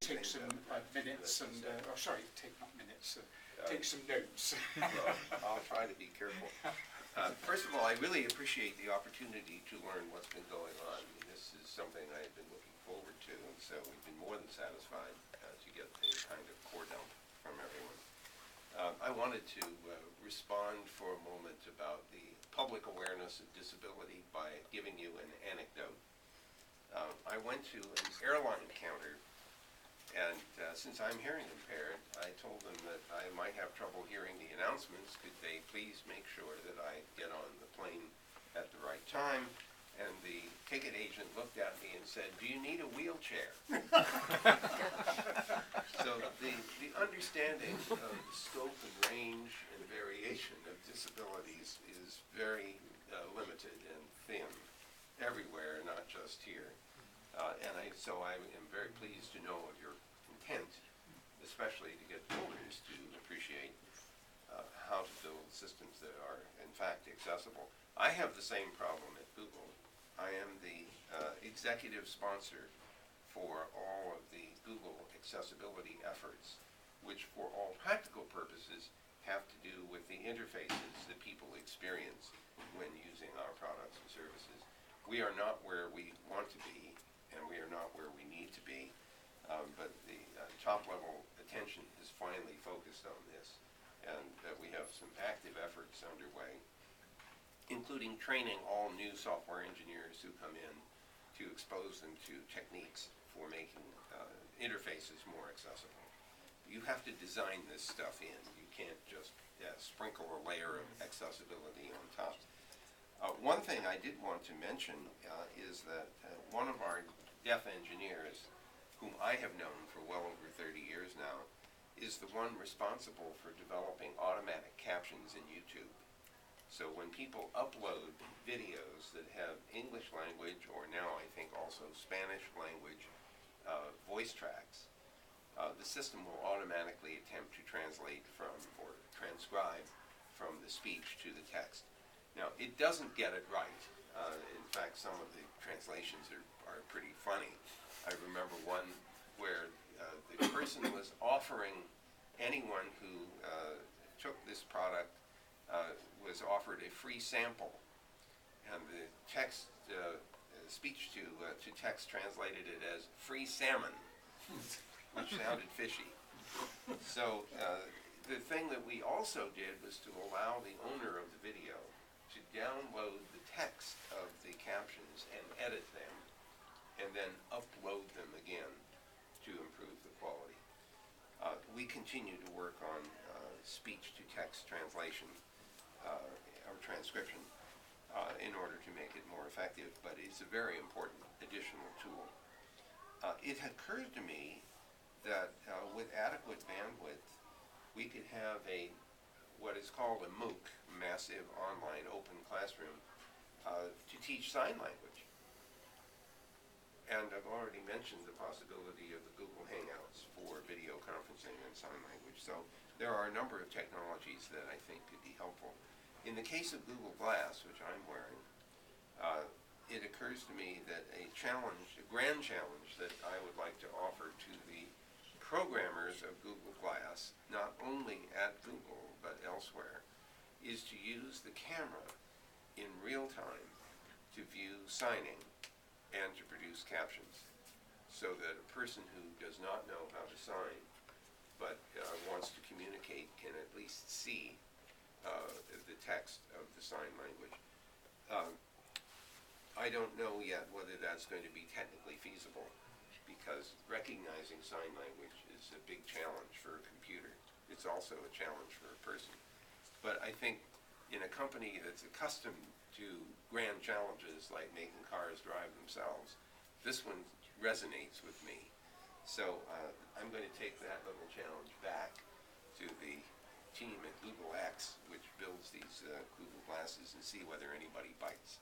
take things some minutes and, take not minutes, take some notes. Well, I'll try to be careful. First of all, I really appreciate the opportunity to learn what's been going on. This is something I have been looking forward to, and so we've been more than satisfied to get a kind of core dump from everyone. I wanted to respond for a moment about the public awareness of disability by giving you an anecdote. I went to an airline counter, and since I'm hearing impaired, I told them that I might have trouble hearing the announcements. Could they please make sure that I get on the plane at the right time? And the ticket agent looked at me and said, "Do you need a wheelchair?" So the understanding of the scope and range and variation of disabilities is very limited and thin everywhere, not just here. So I am very pleased to know of your intent, especially to get builders to appreciate how to build systems that are in fact accessible. I have the same problem at Google. I am the executive sponsor for all of the Google accessibility efforts, which for all practical purposes have to do with the interfaces that people experience when using our products and services. We are not where we want to be, and we are not where we need to be, but the top-level attention is finally focused on this, and we have some active efforts underway, including training all new software engineers who come in to expose them to techniques for making interfaces more accessible. You have to design this stuff in. You can't just sprinkle a layer of accessibility on top. One thing I did want to mention is that one of our deaf engineers, whom I have known for well over 30 years now, is the one responsible for developing automatic captions in YouTube. So when people upload videos that have English language, or now I think also Spanish language voice tracks, the system will automatically attempt to translate from or transcribe from the speech to the text. Now, it doesn't get it right. In fact, some of the translations are pretty funny. I remember one where the person was offering anyone who took this product was offered a free sample, and the text, speech to text translated it as free salmon, which sounded fishy. So the thing that we also did was to allow the owner of the video to download the text of the captions and edit them, and then upload them again to improve the quality. We continue to work on speech-to-text translation or transcription in order to make it more effective, but it's a very important additional tool. It occurred to me that with adequate bandwidth, we could have what is called a MOOC, Massive Online Open Classroom, to teach sign language. And I've already mentioned the possibility of the Google Hangouts for video conferencing and sign language. So there are a number of technologies that I think could be helpful. In the case of Google Glass, which I'm wearing, it occurs to me that a grand challenge that I would like to offer to the programmers of Google Glass, not only at Google but elsewhere, is to use the camera in real time to view signing and to produce captions, so that a person who does not know how to sign but wants to communicate can at least see the text of the sign language. I don't know yet whether that's going to be technically feasible, because recognizing sign language is a big challenge for a computer. It's also a challenge for a person. But I think in a company that's accustomed to grand challenges like making cars drive themselves, this one resonates with me. So I'm going to take that little challenge back to the team at Google X, which builds these Google Glasses, and see whether anybody bites.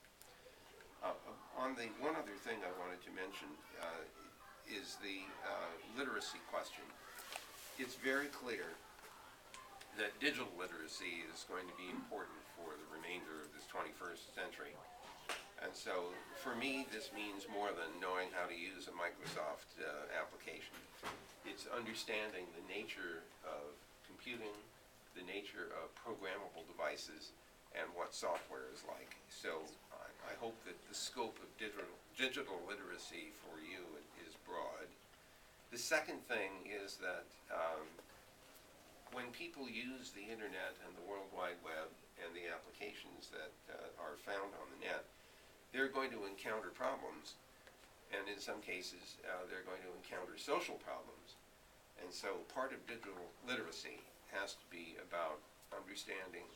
One other thing I wanted to mention is the literacy question. It's very clear that digital literacy is going to be important for the remainder of this 21st century. And so for me, this means more than knowing how to use a Microsoft application. understanding the nature of computing, the nature of programmable devices, and what software is like. So I hope that the scope of digital literacy for you is broad. The second thing is that when people use the internet and the World Wide Web and the applications that are found on the net, they're going to encounter problems, and in some cases they're going to encounter social problems. And so part of digital literacy has to be about understanding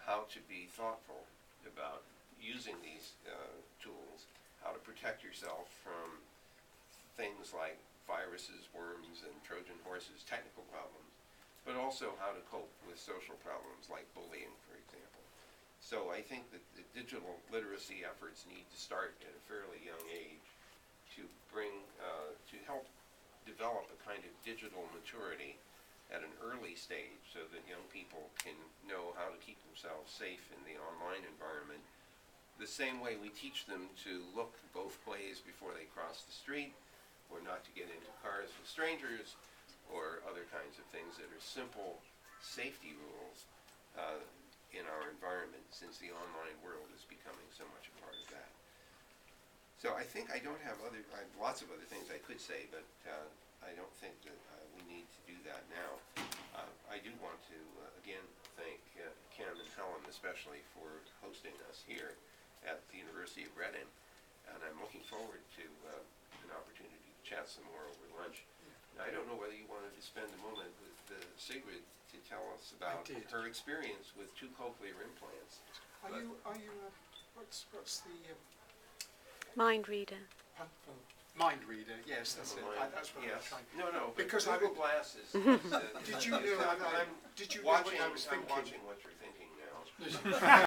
how to be thoughtful about using these tools, how to protect yourself from things like viruses, worms, and Trojan horses, technical problems, but also how to cope with social problems like bullying, for example. So I think that the digital literacy efforts need to start at a fairly young age to bring, to help develop a kind of digital maturity at an early stage so that young people can know how to keep themselves safe in the online environment, the same way we teach them to look both ways before they cross the street, or not to get into cars with strangers, or other kinds of things that are simple safety rules in our environment, since the online world is becoming so much a part of that. So I think I don't have I have lots of other things I could say, but I don't think that we need to do that now. I do want to, again, thank Kim and Helen especially for hosting us here at the University of Reading, and I'm looking forward to an opportunity to chat some more over lunch. Now, I don't know whether you wanted to spend a moment with Sigrid to tell us about her experience with 2 cochlear implants. Are you, what's the, Mind reader. mind reader, yes, that's it. That's what I was trying. No, because Google Glass is, did you know, did you know watching, what I was thinking? I'm watching what you're thinking now.